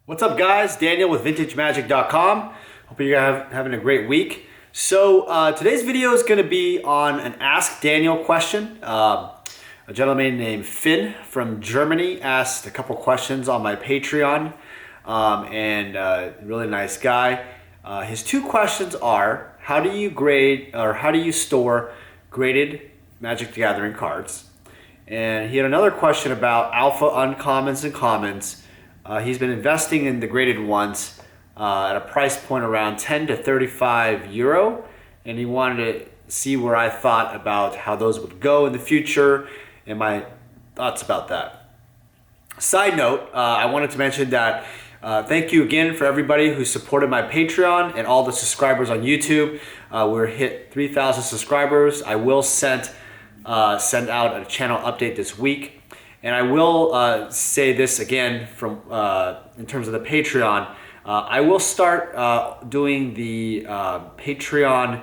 What's up, guys? Daniel with VintageMagic.com. Hope you're having a great week. So today's video is going to be on an Ask Daniel question. A gentleman named Finn from Germany asked a couple questions on my Patreon, really nice guy. His two questions are: how do you grade, or how do you store graded Magic the Gathering cards? And he had another question about alpha uncommons and commons. He's been investing in the graded ones at a price point around 10 to 35 euro, and he wanted to see where I thought about how those would go in the future and my thoughts about that. Side note, I wanted to mention that thank you again for everybody who supported my Patreon and all the subscribers on YouTube. We're hit 3,000 subscribers. I will send out a channel update this week. And I will say this again from in terms of the Patreon. I will start doing the Patreon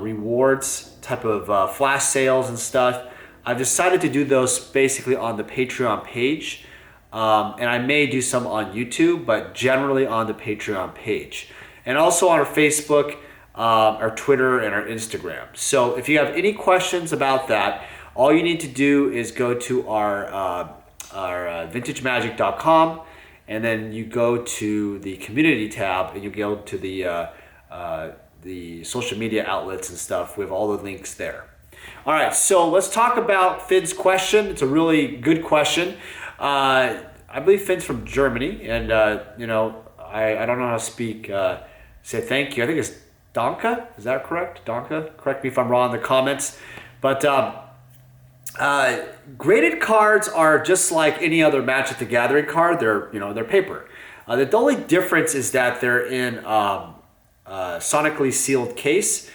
rewards type of flash sales and stuff. I've decided to do those basically on the Patreon page. And I may do some on YouTube, but generally on the Patreon page. And also on our Facebook, our Twitter, and our Instagram. So if you have any questions about that, all you need to do is go to our VintageMagic.com, and then you go to the community tab, and you go to the social media outlets and stuff with all the links there. All right, so let's talk about Finn's question. It's a really good question. I believe Finn's from Germany, and I don't know how to say thank you. I think it's Donka. Is that correct? Donka. Correct me if I'm wrong in the comments, but. Graded cards are just like any other Magic the Gathering card. They're paper. The only difference is that they're in sonically sealed case.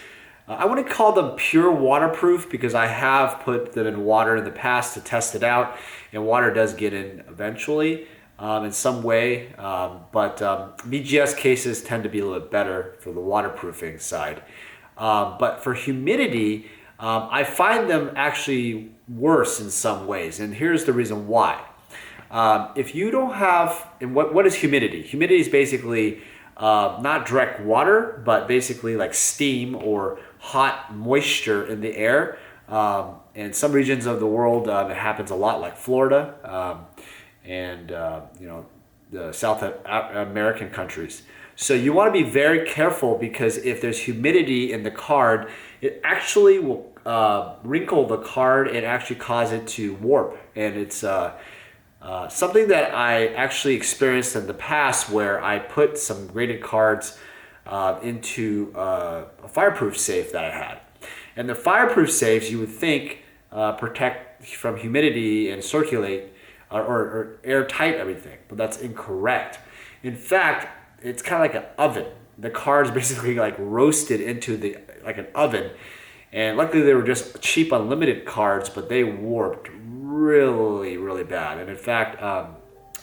I wouldn't call them pure waterproof because I have put them in water in the past to test it out, and water does get in eventually in some way. But BGS cases tend to be a little bit better for the waterproofing side. But for humidity, I find them actually worse in some ways, and here's the reason why. If you don't have, and what is humidity? Humidity is basically not direct water, but basically like steam or hot moisture in the air. In some regions of the world, it happens a lot, like Florida and the South American countries. So you want to be very careful, because if there's humidity in the card, it actually will wrinkle the card and actually cause it to warp. And it's something that I actually experienced in the past, where I put some graded cards into a fireproof safe that I had. And the fireproof safes, you would think, protect from humidity and circulate or airtight everything, but that's incorrect. In fact, it's kind of like an oven. The cards basically like roasted into like an oven. And luckily they were just cheap unlimited cards, but they warped really, really bad. And in fact, I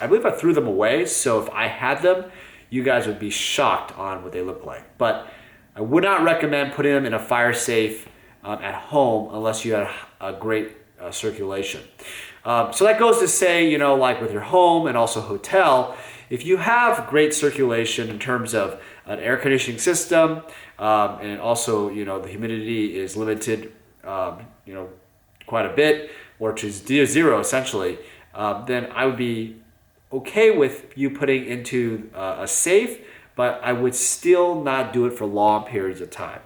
believe I threw them away. So if I had them, you guys would be shocked on what they look like. But I would not recommend putting them in a fire safe at home unless you had a great circulation. So that goes to say, like with your home and also hotel, if you have great circulation in terms of an air conditioning system, and also, the humidity is limited, quite a bit, or to zero essentially, then I would be okay with you putting into a safe, but I would still not do it for long periods of time.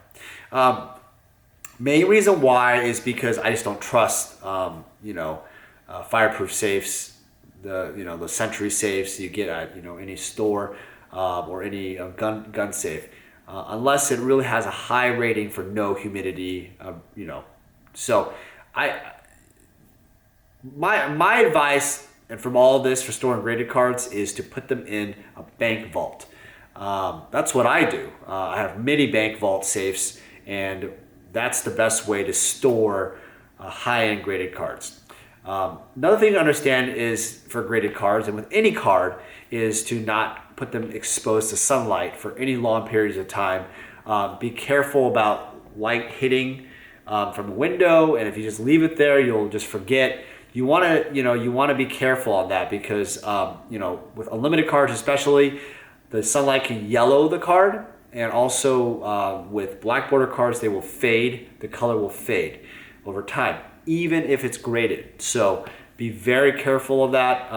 Main reason why is because I just don't trust, fireproof safes, the Century safes you get at any store, or any gun safe, unless it really has a high rating for no humidity. So my advice, and from all this for storing graded cards, is to put them in a bank vault. That's what I do. I have many bank vault safes, and that's the best way to store high-end graded cards. Another thing to understand is for graded cards, and with any card, is to not put them exposed to sunlight for any long periods of time. Be careful about light hitting from the window, and if you just leave it there, you'll just forget. you want to, you want to be careful on that because, with unlimited cards especially, the sunlight can yellow the card, and also with black border cards, they will fade. The color will fade over time, even if it's graded. So be very careful of that.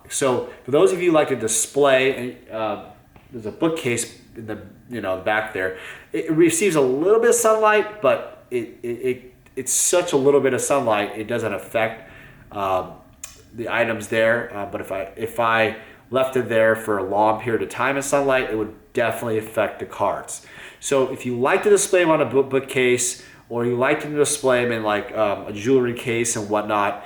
So for those of you who like to display, there's a bookcase in the back there. It receives a little bit of sunlight, but it's such a little bit of sunlight, it doesn't affect the items there. But if I left it there for a long period of time in sunlight, it would definitely affect the cards. So if you like to display them on a bookcase, or you like to display them in like a jewelry case and whatnot,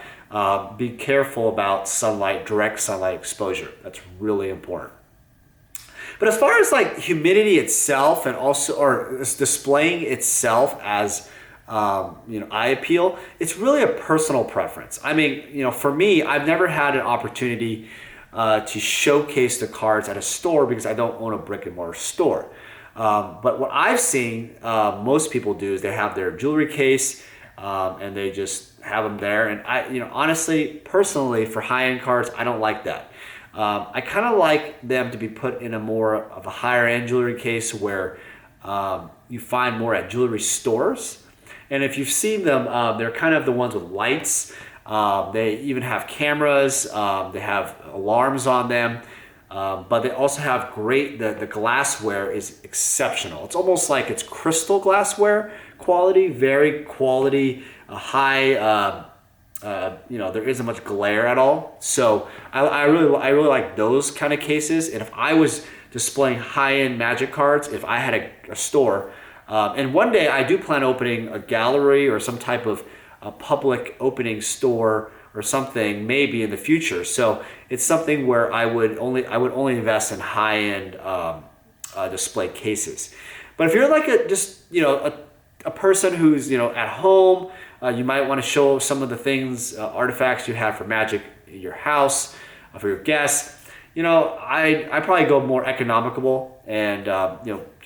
be careful about sunlight, direct sunlight exposure. That's really important. But as far as like humidity itself, and also or displaying itself as eye appeal, it's really a personal preference. I mean, for me, I've never had an opportunity to showcase the cards at a store because I don't own a brick and mortar store. But what I've seen most people do is they have their jewelry case and they just have them there. And I, honestly, personally, for high-end cards, I don't like that. I kind of like them to be put in a more of a higher-end jewelry case where you find more at jewelry stores. And if you've seen them, they're kind of the ones with lights. They even have cameras. They have alarms on them. But they also have the glassware is exceptional. It's almost like it's crystal glassware quality, very quality, high, there isn't much glare at all. So I really like those kind of cases. And if I was displaying high-end Magic cards, if I had a store, and one day I do plan opening a gallery or some type of a public opening store or something maybe in the future. So it's something where I would only invest in high-end display cases. But if you're like a person who's at home, you might want to show some of the things, artifacts you have for Magic in your house, for your guests. I probably go more economical and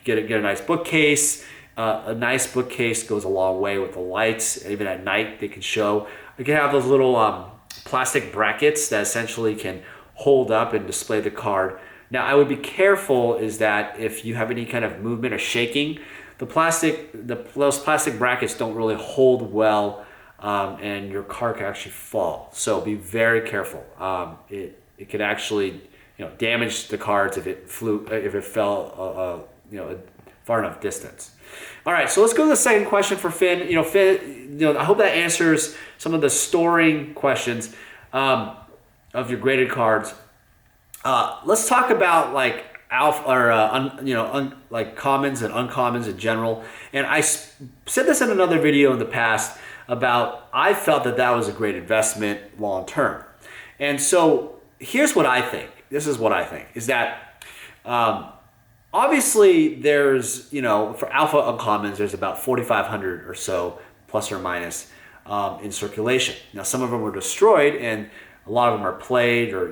get a nice bookcase. A nice bookcase goes a long way with the lights. Even at night, they can show. You can have those little plastic brackets that essentially can hold up and display the card. Now, I would be careful is that if you have any kind of movement or shaking, those plastic brackets don't really hold well, and your card can actually fall. So be very careful. It could actually damage the cards if it fell far enough distance. All right, so let's go to the second question for Finn. Finn, I hope that answers some of the storing questions of your graded cards. Let's talk about like alpha or like commons and uncommons in general. And I said this in another video in the past about I felt that was a great investment long term. And so here's what I think. This is what I think is that. Obviously, there's, for alpha uncommons, there's about 4,500 or so, plus or minus, in circulation. Now, some of them were destroyed, and a lot of them are played, or,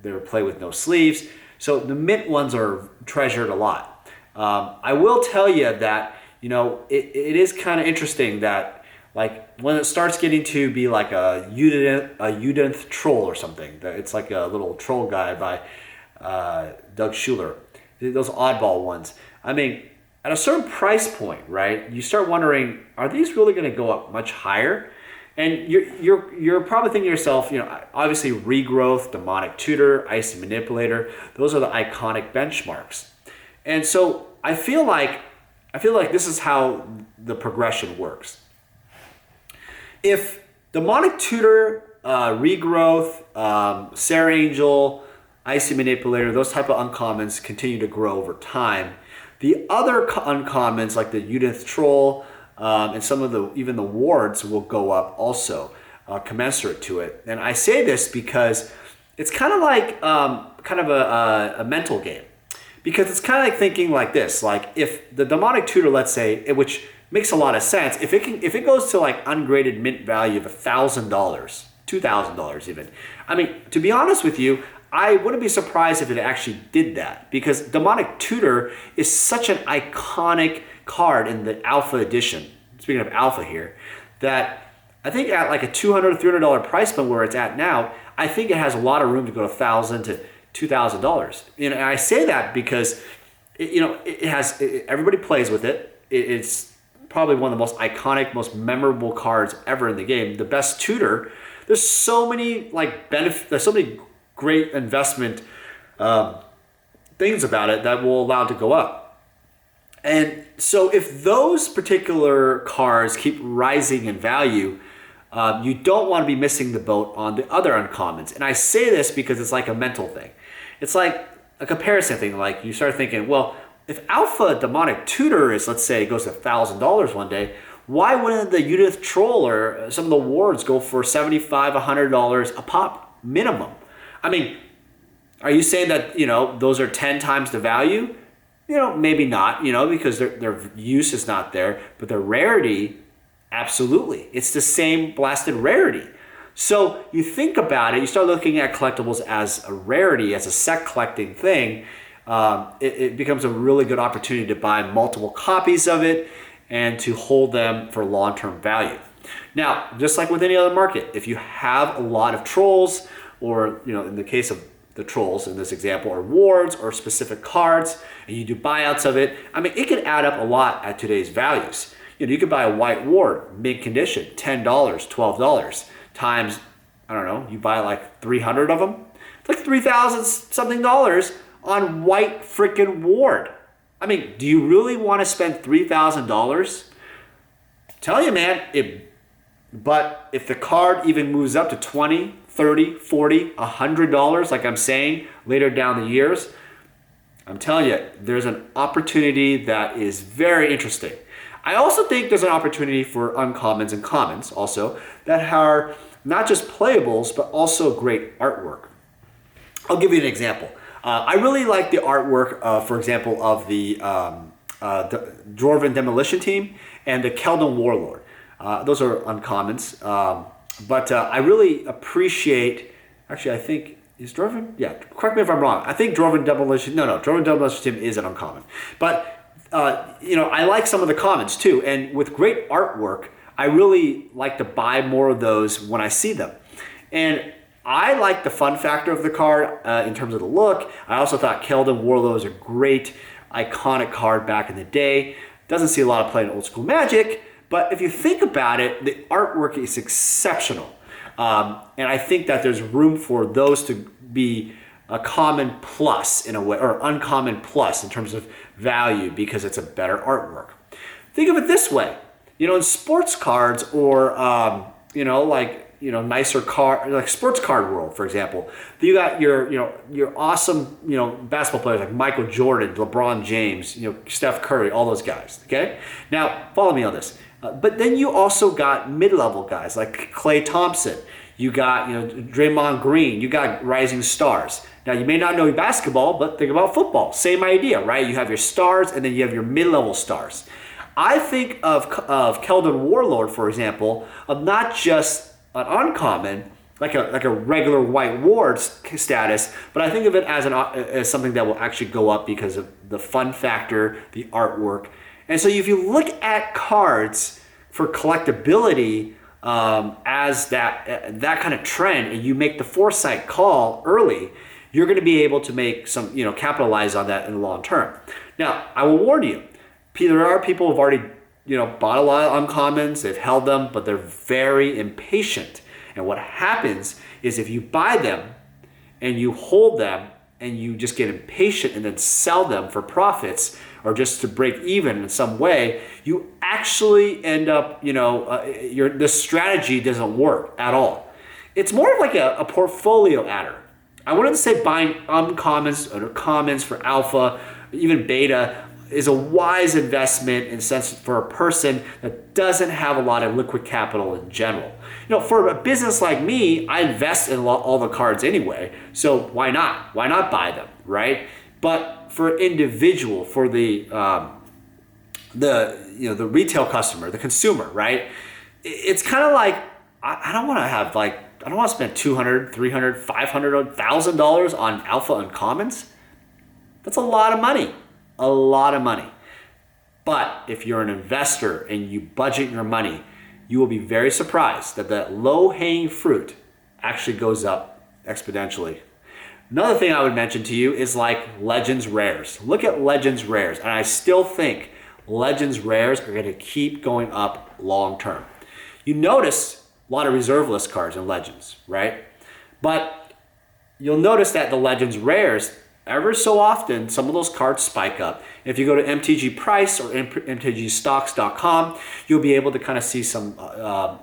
they were played with no sleeves. So the mint ones are treasured a lot. I will tell you that, it is kind of interesting that, like, when it starts getting to be like a Udenth troll or something, it's like a little troll guy by Doug Schuler. Those oddball ones. I mean, at a certain price point, right? You start wondering, are these really going to go up much higher? And you're probably thinking to yourself, obviously Regrowth, Demonic Tutor, Icy Manipulator, those are the iconic benchmarks. And so I feel like this is how the progression works. If Demonic Tutor, Regrowth, Sarah Angel, Icy Manipulator, those type of uncommons continue to grow over time. The other uncommons like the Udenth Troll and some of even the wards will go up also, commensurate to it. And I say this because it's kind of like a mental game, because it's kind of like thinking like this: like if the Demonic Tutor, let's say, which makes a lot of sense, if it goes to like ungraded mint value of $1,000, $2,000 even. I mean, to be honest with you, I wouldn't be surprised if it actually did that, because Demonic Tutor is such an iconic card in the Alpha edition, speaking of Alpha here, that I think at like a $200, $300 price point where it's at now, I think it has a lot of room to go to $1,000 to $2,000. And I say that because everybody plays with it. It's probably one of the most iconic, most memorable cards ever in the game. The best tutor. There's so many there's so many great investment things about it that will allow it to go up. And so if those particular cards keep rising in value, you don't want to be missing the boat on the other uncommons. And I say this because it's like a mental thing. It's like a comparison thing. Like you start thinking, well, if Alpha Demonic Tutor is, let's say, goes to $1,000 one day, why wouldn't the Unith Troll or some of the wards go for $75, $100 a pop minimum? I mean, are you saying that, those are 10 times the value? Maybe not, because their use is not there, but the rarity, absolutely. It's the same blasted rarity. So you think about it, you start looking at collectibles as a rarity, as a set collecting thing. It becomes a really good opportunity to buy multiple copies of it and to hold them for long-term value. Now, just like with any other market, if you have a lot of trolls, or in the case of the trolls in this example, or wards or specific cards, and you do buyouts of it, I mean, it can add up a lot at today's values. You could buy a white ward, mint condition, $10, $12, times, I don't know, you buy like 300 of them, it's like 3,000 something dollars on white freaking ward. I mean, do you really want to spend $3,000? Tell you, man, but if the card even moves up to $20, $30, $40, $100, like I'm saying, later down the years, I'm telling you, there's an opportunity that is very interesting. I also think there's an opportunity for uncommons and commons also that are not just playables, but also great artwork. I'll give you an example. I really like the artwork, for example, of the Dwarven Demolition Team and the Keldon Warlord. Those are uncommons. But I really appreciate, actually I think, is Dwarven? Yeah, correct me if I'm wrong. I think Dwarven Demolition Team is an uncommon. But, I like some of the commons too. And with great artwork, I really like to buy more of those when I see them. And I like the fun factor of the card in terms of the look. I also thought Keldon Warlord was a great, iconic card back in the day. Doesn't see a lot of play in old school Magic. But if you think about it, the artwork is exceptional. And I think that there's room for those to be a common plus in a way, or uncommon plus in terms of value because it's a better artwork. Think of it this way. In sports cards or, nicer card, like sports card world, for example, you got your awesome, basketball players like Michael Jordan, LeBron James, Steph Curry, all those guys, okay? Now, follow me on this. But then you also got mid-level guys like Klay Thompson. You got, Draymond Green. You got rising stars. Now, you may not know basketball, but think about football. Same idea, right? You have your stars, and then you have your mid-level stars. I think of Keldon Warlord, for example, of not just an uncommon, like a regular white ward status, but I think of it as something that will actually go up because of the fun factor, the artwork. And so if you look at cards for collectability as that kind of trend, and you make the foresight call early, you're going to be able to make some, capitalize on that in the long term. Now, I will warn you, there are people who've already, bought a lot of uncommons, they've held them, but they're very impatient. And what happens is if you buy them and you hold them and you just get impatient and then sell them for profits or just to break even in some way, you actually end up, this strategy doesn't work at all. It's more of like a portfolio adder. I wouldn't say buying uncommons or commons for alpha, even beta, is a wise investment in sense for a person that doesn't have a lot of liquid capital in general. For a business like me, I invest in all the cards anyway, so why not? Why not buy them, right? But for individual, for the retail customer, the consumer, right? It's kind of like I don't want to spend $200, $300, $500, $1,000 on alpha uncommons. That's a lot of money. A lot of money. But if you're an investor and you budget your money, you will be very surprised that the low-hanging fruit actually goes up exponentially. Another thing I would mention to you is like Legends Rares. Look at Legends Rares, and I still think Legends Rares are going to keep going up long term. You notice a lot of reserve list cards in Legends, right? But you'll notice that the Legends Rares, ever so often, some of those cards spike up. If you go to MTG Price or MTGstocks.com, you'll be able to kind of see some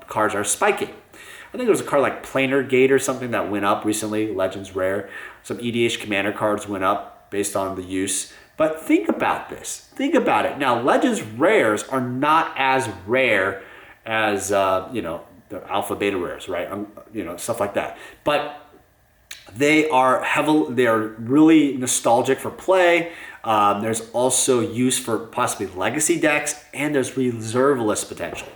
cards are spiking. I think there was a card like Planar Gate or something that went up recently, Legends Rare. Some EDH Commander cards went up based on the use. But think about this. Think about it. Now, Legends Rares are not as rare as, the Alpha Beta Rares, right? Stuff like that. But they are really nostalgic for play. There's also use for possibly legacy decks, and there's reserve list potential.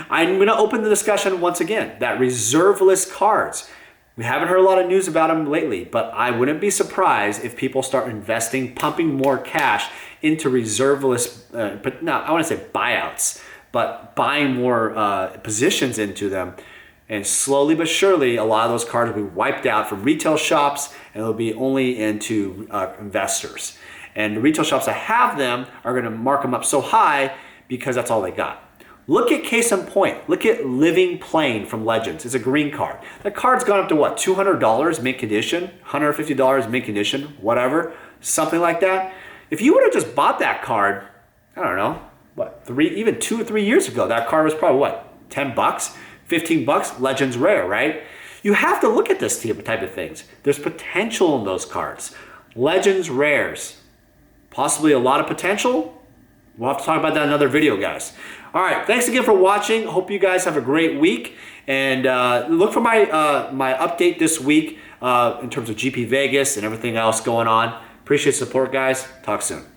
I'm going to open the discussion once again, that reserve list cards. We haven't heard a lot of news about them lately, but I wouldn't be surprised if people start investing, pumping more cash into reserve list, but no, I want to say buyouts, but buying more positions into them. And slowly but surely, a lot of those cards will be wiped out from retail shops, and it'll be only into investors. And the retail shops that have them are going to mark them up so high because that's all they got. Look at case in point. Look at Living Plane from Legends. It's a green card. That card's gone up to what? $200 mint condition, $150 mint condition, whatever, something like that. If you would have just bought that card, I don't know, even 2 or 3 years ago, that card was probably what, $10, $15, Legends Rare, right? You have to look at this type of things. There's potential in those cards. Legends Rares, possibly a lot of potential. We'll have to talk about that in another video, guys. All right, thanks again for watching. Hope you guys have a great week. And look for my update this week in terms of GP Vegas and everything else going on. Appreciate the support, guys. Talk soon.